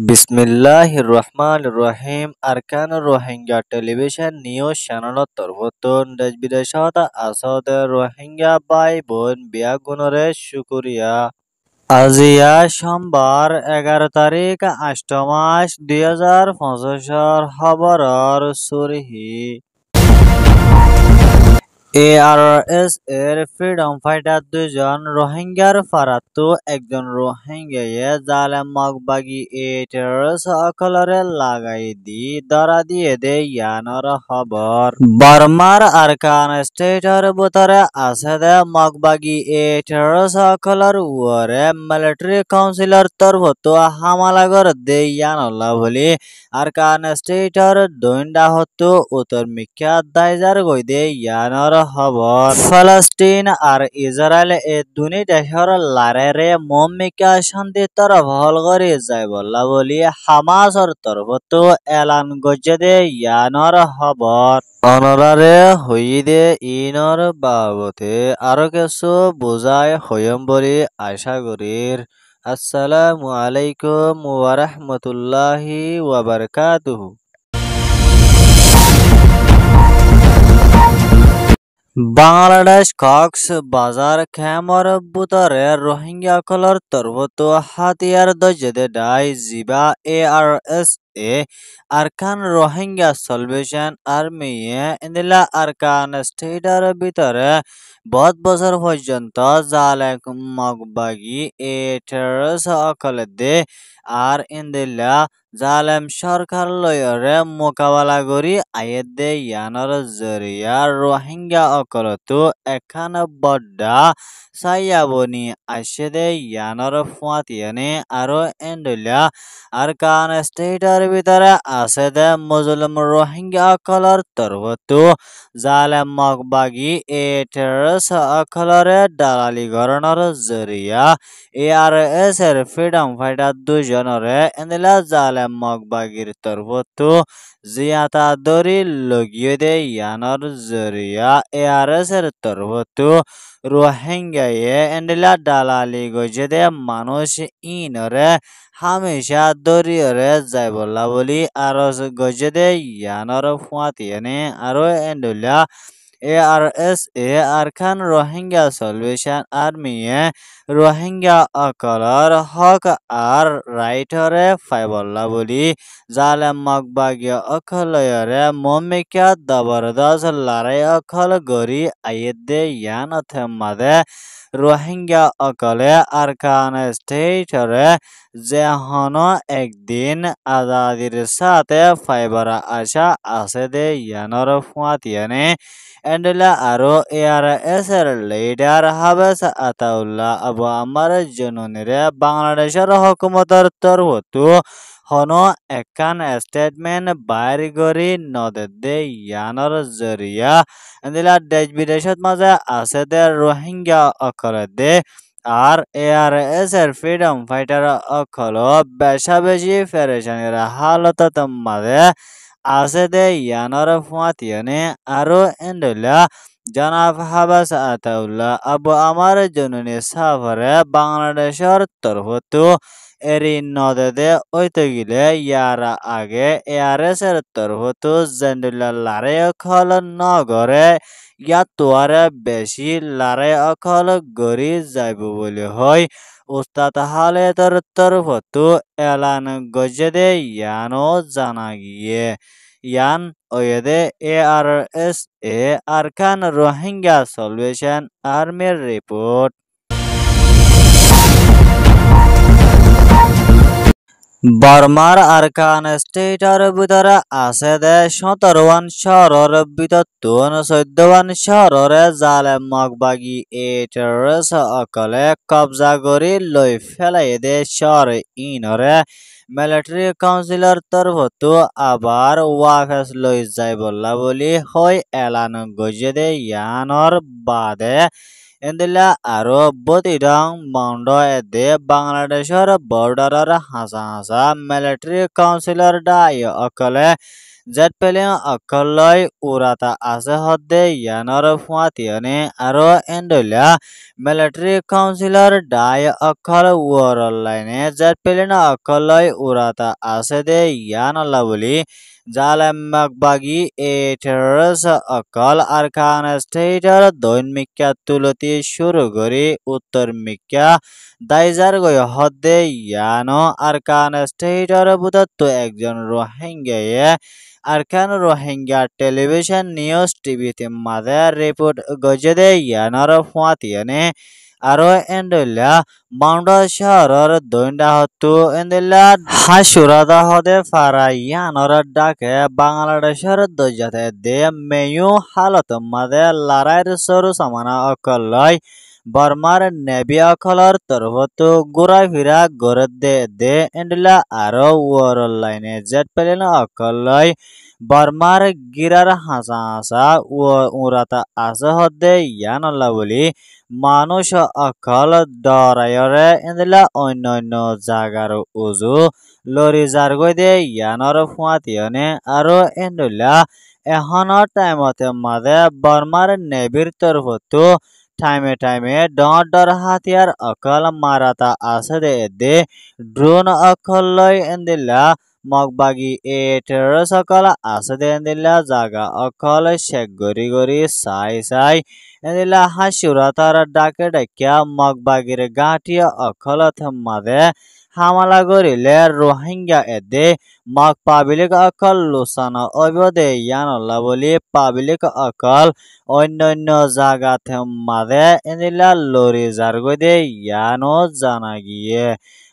বিসমিল্লাহির রহমানির রহিম আরকানুর Rohingya television news চ্যানেলত তরফতুন দেশ বিদেশত আসতে রোহিঙ্গা ভাই বোন বিয়াগুণরে শুকুরিয়া। আজিয়া সোমবার 11 তারিখ 8 মাস 2025 খবরর সুরহি ARS এর ফ্রিডম ফাইটার দুজন রোহিঙ্গার ফারাত্তু একজন রোহিঙ্গায়ে জালেম মগবাগি টেররিস্ট অকলরে লাগাই দি ধরা দিয়ে দে ইয়ানর খবর। বর্মার আরকান স্টেটর ভিতরে আছে দে মগবাগি টেররিস্ট অকলর উরে মিলিটারি কাউন্সিলর তরফতো হামলা করে দে ইয়ানল্লা বলি আরকান স্টেটর দৈন্ডা হতো উত্তর মিক্কা দাইজার গই দে ইয়ানর খবর। ফলস্তিন আর ইসরায়েল এ দুই দেশের লারেরে মমিকা শান্তি তরফ হল করে যায় বললা বলি হামাসর তরফতো এলান গজে দে ইয়ানর খবর। অনরারে হইদে ইনর বাবতে আরো কিছু বুঝায় হইম বলি আশা করির। আসসালামু আলাইকুম ওয়া রাহমাতুল্লাহি ওয়া বারাকাতুহু। বাংলাদেশ কক্সবাজার খেমর বুতরে রোহিঙ্গা কলর তরফতো হাতিয়ার দজেদে ডাই জিবা ARS এ আরকান রোহিঙ্গা সলভেশন আর্মি ইন্দিলা আরকান স্টেটার ভিতরে বহুত বছর পর্যন্ত জালে মগবাগি টেররিস্ট অকলে দে আর ইন্দিলা জালেম সরকার লয়রে মোকাবেলা করি আয়ের দে ইয়ানর জরিয়া রোহিঙ্গা অকলতো এখান বড্ডা সাইয়াবনি আসে দে ইয়ানর ফুয়াতিয়ানে আরো এন্ডলিয়া আরকান স্টেটের ভিতরে আছে দে মুসলিম রোহিঙ্গা অকলর তরফতো জালেম মগবাগি টেররিস্ট অকলরে দালালি গরণর জরিয়া ARS এর ফ্রিডম ফাইটার দুজনরে এন্দিলা জালেম মগবাগির তরফতো জিয়াতা দরি লগিয়ে দে ইয়ানর জরিয়া ARS এর তরফতো রোহিঙ্গায়ে এন্দিলা দালালি গজে দে মানুষ ইনরে হামেশা দরিয়রে যাই বললা বলি আরো গজে দে ইয়ানর ফুয়াতিয়ানে আরো এন্ডুলা ARS এ আরকান রোহিঙ্গা সলভেশন আর্মি রোহিঙ্গা অকলর হক আর রাইটরে ফাইবল্লা বলি জালেম মগবাগি অকলয়রে মমিকা জবরদস্ত লড়াই অকল গরি আইদে ইয়ান থেমাদে রোহিঙ্গা অকলে আরকান স্টেটরে যেহন একদিন আজাদির সাথে ফাইবরা আশা আছে দে ইয়ানর ফুয়াতিয়ানে এন্ডলা আরো ARS এর লিডার হাবেস আতাউল্লাহ আবু আমার জননীরে বাংলাদেশের হুকুমতের তরফতো হনো একখান স্টেটমেন্ট বাইর করি নদে দে ইয়ানর জরিয়া এন্দিলা দেশ বিদেশত মাঝে আছে দে রোহিঙ্গা অকলে দে আর ARS এর ফ্রিডম ফাইটার অকল বেশা বেশি ফেরেশানির হালত মাঝে আছে দে ইয়ানর ফুয়াতিয়ানে আরো এন্ডলা জনাব হাবাস আতাউল্লাহ আবু আমার জননী সাফরে বাংলাদেশের তরফতো এরি নদে ওইতে গিলে ইয়ারা আগে ARS এর তরফতো জেন্ডুল্লা লারে অখল নগরে ইয়াতুয়ারে বেশি লারে অখল গরি যাইব বলে হয় উস্তাদ হালেতর তরফতো এলান গজেদে ইয়ানো জানা গিয়ে ইয়ান ওয়েদে ARS এ আরকান রোহিঙ্গা সলভেশন আর্মির রিপোর্ট। বর্মার আরকান স্টেটর ভিতরে আছে দে 17 শহরের ভিতর 14 শহরে জালেম মগবাগি টেররিস্ট অকলে কবজা করি লই ফেলাই দে শহর ইনরে মিলিটারি কাউন্সিলর তরফতো আবার ওয়াফেস লই যাই বললা বলি হয় এলান গজে দে ইয়ানর বাদে এন্দিলা আরো বতিডং মন্ড এদে বাংলাদেশের বর্ডারের হাসা হাসা মিলিটারি কাউন্সিলর ডাই অকলে জেট প্লেন অকলই উড়াতা আছে হদে ইয়ানর ফুয়াতিয়ানে আরো এন্ডলিয়া মিলিটারি কাউন্সিলর ডাই অকল ওয়ারল লাইনে জেট প্লেন অকলই উড়াতা আছে দে ইয়ানল্লা বলি জালেমাকবাগি এটারস অকল আরকান স্টেটার দৈন মিক্কা তুলতি শুরু করি উত্তর মিক্কা দাইজার গয় হদে ইয়ানো আরকান স্টেটার বুদত্ত একজন রোহিঙ্গায়ে আরকান রোহিঙ্গা টেলিভিশন নিউজ টিভিতে মাদে রিপোর্ট গজদে ইয়ানর ফুয়াতিয়ানে আরো এন্ডল্লা মাউন্ডা শহরের দৈন্ডা হতু এন্ডল্লা হাসুরাদা হদে ফারা ইয়ানর ডাকে বাংলাদেশের দৈজাতে দে মেয়ু হালত মাদে লড়াইয়ের সরু সামানা অকলয় বর্মার নেবি অকলর তরফতো ঘোরাফেরা করে দে এন্ডলা আরো ওয়ারল লাইনে জেট প্লেন অকলয় বর্মার গিরার হাসা হাসা উড়াতা আছে হদে ইয়ানল্লা বলি মানুষ অকল ডরায়রে এন্ডলা অন্য জাগার উজু লরি জারগৈ দে ইয়ানর ফুয়াতিয়ানে আরো এন্ডলা এখনৰ টাইমতে মাদে বর্মার নেবির তরফতো টাইমে ডর হাতিয়ার অকল মারাতা আছে দে ড্রোন অকল লয় এন্দিল্লা মগবাগি এটার সকল আছে দে এন্দিল্লা জাগা অকল শেখ গরি সাই এন্দিল্লা হাসুরাতার ডাকে ডাকিয়া মগবাগির গাঁটিয়া অকল মাদে হামলা করিলে রোহিঙ্গা এদে মগ পাবলিক অকল লুসানো অবদে ইয়ানল্লা বলি পাবলিক অকল অন্য জায়গাতে মাদে এদিলা লরি জারগদে ইয়ানো জানা গিয়ে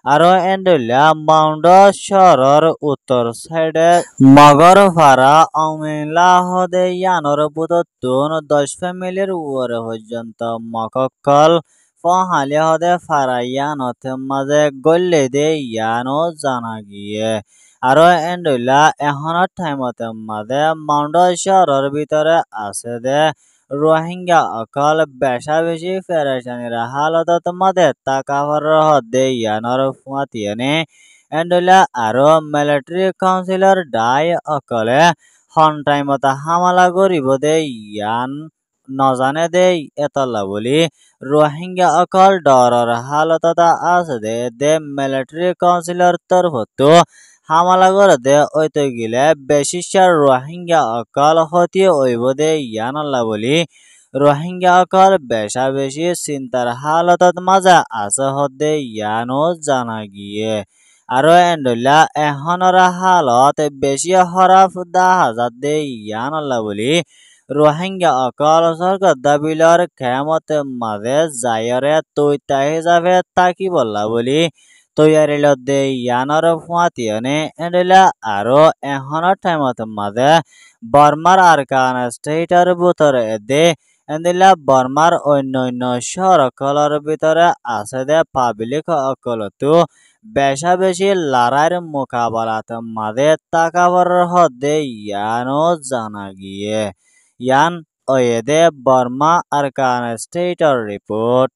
আরো এন্ডলিয়া মাউন্ড শহরের উত্তর সাইডে মগরপাড়া অমিলা হদে ইয়ানোর বুদতুন 10 ফ্যামিলির ওরে পর্যন্ত মককল ফহালি হদে ফারা ইয়ানতে মাঝে গল্লে দে ইয়ানো জানা গিয়ে আরো এন্ডলিয়া এখনের টাইমতে মাঝে মাউন্ড শহরের ভিতরে আছে দে রোহিঙ্গা অকল বেশা বেশি ফেরেশানির হালত মাদে তাকাফার হদে ইয়ানর ফুয়াতিয়ানে এন্ডলিয়া আরো মিলিটারি কাউন্সিলর ডাই অকলে হন টাইমতে হামলা করিব দে ইয়ান নজানে দে এতলা বলি রোহিঙ্গা অকল ডরর হালততা আছে দে মিলিটারি কাউন্সিলর তরফতো হামলা করে দে ওইতে গিলে বেশিসার রোহিঙ্গা অকল হতি ওইব দে ইয়ানল্লা বলি রোহিঙ্গা অকল বেশা বেশি চিন্তার হালতত মাজা আছে হদে ইয়ানো জানা গিয়ে আরো এন্ডল্লা এহনর হালত বেশি হরাফ দা হাজার দে ইয়ানল্লা বলি রোহিঙ্গা অকল সরকার দাবিলর খেমতে মাঝে যায়রে তৈতা হিসাবে তাকি বললা বলি তৈয়ারিল দে ইয়ানর ফুয়াতিয়ানে এন্ডলা আরো এহনৰ টাইমত মাঝে বর্মার আরকান স্টেটার ভিতরে দে এন্দিলা বর্মার অন্য শহর অকলর ভিতরে আছে দে পাবলিক অকলতো বেশা বেশি লড়াইয়ের মোকাবেলাত মাঝে তাকাবার হদে ইয়ানো জানা গিয়ে ইয়ান ওয়েদে বর্মা আরকান স্টেটার রিপোর্ট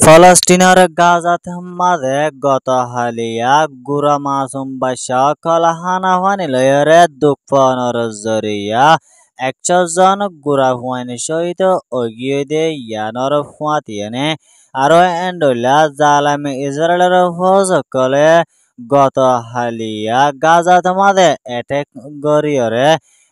ফলস্তিনের গাজাতে মাঝে গত হালিয়া গুড়া মাসুম বাসা কলা হানাহানি লয়রে দুঃখপনের জরিয়া 100 জন গুড়া হুয়ানি সহিত অগিয়ে দে ইয়ানর ফুয়াতিয়ানে আরো এন্ডলা জালামে ইসরায়েলের ফৌজ কলে গত হালিয়া গাজাতে মাঝে অ্যাটাক গরিয়রে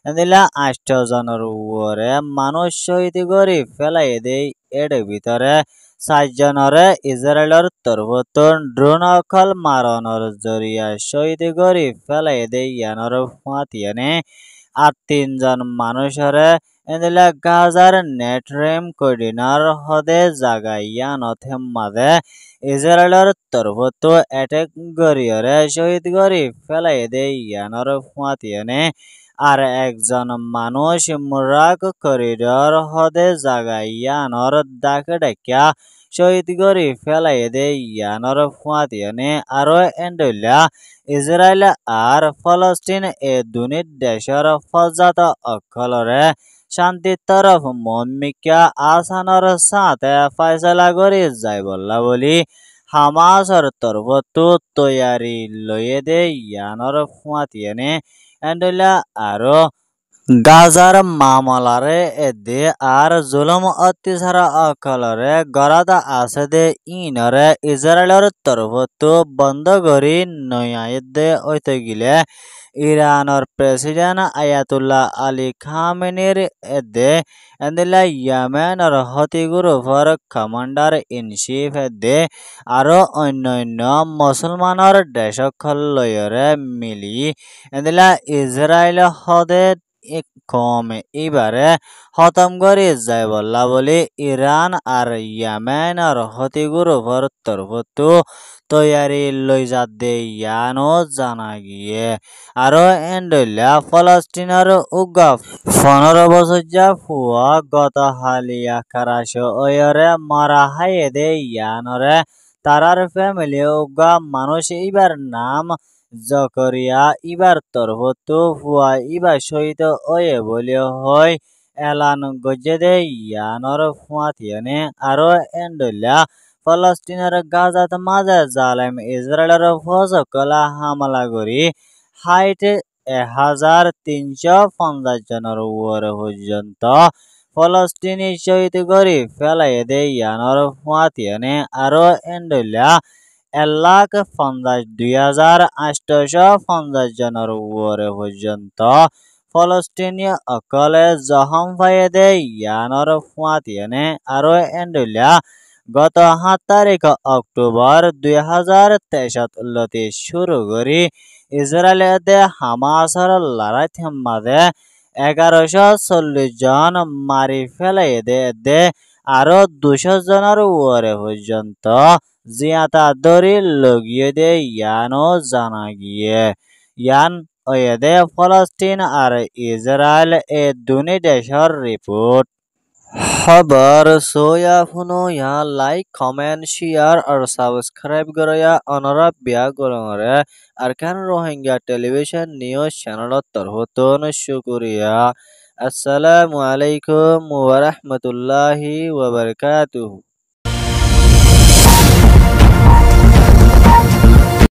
এদিলা 8 জনের উপরে মানুষ শহীদ করি ফেলাই দেই এর ভিতরে 7 জনরে ইসরায়েলের তরফতো ড্রোন অকল মারণর জরিয়া শহীদ করি ফেলাই দেই ইয়ানর ফাতিয়ানে আর 3 জন মানুষরে এদিলা গাজার নেটরেম কর্ডিনার হদে জাগা ইয়ানত মাঝে ইসরায়েলের তরফতো অ্যাটাক গরিয়রে শহীদ করি ফেলাই দেই ইয়ানর ফাতিয়ানে আর একজন মানুষ মুরাক করিডর হদে জাগা ইয়ানর ডাকে ডাকিয়া শহীদ করি ফেলাই দে ইয়ানর ফুয়াতিয়ানে আরো এন্ডলিয়া ইসরায়েল আর ফলস্তিন এ দুনির দেশের ফজাত অকলরে শান্তির তরফ মমিকা আসানোর সাথে ফয়সলা করি যাই বললা বলি হামাসর তরফতো তৈয়ারি লয়ে দে ইয়ানর ফুয়াতিয়ানে এন্ডলা আরো গাজার মামলারে এদে আর জুলুম অত্যাচার অকলরে গরাদা আছে দে ইনরে ইসরায়েলের তরফতো বন্ধ করি নয়ায়দে ওইতে গিলে ইরানের প্রেসিডেন্ট আয়াতুল্লাহ আলী খামেনির এদে এন্দিলা ইয়ামেনের হতিগুর উপর কমান্ডার ইন চিফ এদে আরো অন্যান্য মুসলমানের দেশকল লয়রে মিলি এন্দিলা ইসরায়েল হদে কমে এবারে খতম করে যায় বললা বলে ইরান আর ইয়ামেনের হতিগুর উপর তরফতো তৈয়ারি লই যাতে ইয়ানো জানা গিয়ে আরো এন্ডলা ফলস্তিনের উগা 15 বছর ফুয়া গত হালিয়া কারাশ ওয়রে মারা হাইয়ে দে ইয়ানরে তারার ফ্যামিলি উগা মানুষ ইবার নাম জকরিয়া ইবার তরফতো ফুয়া ইবার সহিত ওয়ে বলে হয় এলান গজে দে ইয়ানর ফুয়াতিয়ানে আরো এন্ডলা ফলস্তিনের গাজাত মাঝে জালেম ইসরায়েলের ফজকলা হামলা করি হাইট 1350 জনের উপরে পর্যন্ত ফলস্তিনি শহীদ করে ফেলাই দে ইয়ানর ফুয়াতিয়ানে আরো এন্ডলা 1,50,2850 উপরে পর্যন্ত ফলস্তিনি অকলে জখম পাইয়ে দে ইয়ানর ফুয়াতিয়ানে আরো এন্ডলা গত 7 তারিখ অক্টোবর 2023 লতে শুরু করি ইসরায়েলে হামাসর লড়াই মাঝে 1140 জন মারি ফেলাই দে আরো 200 জনের উপরে পর্যন্ত জিয়াতা দরি লগিয়ে দে ইয়ানো জানা গিয়ে ইয়ান ওয়েদে ফলস্তিন আর ইসরায়েল এ দুনি দেশের রিপোর্ট खबर सोया फुनो या लाइक कमेंट शेयर और सब्सक्राइब करो या अनुराग बिया गोलंगरे अरकान रोहिंग्या टेलीविजन न्यूज़ चैनल तरहतोन शुक्रिया अस्सलामु अलैकुम व रहमतुल्लाहि व बरकातुहू।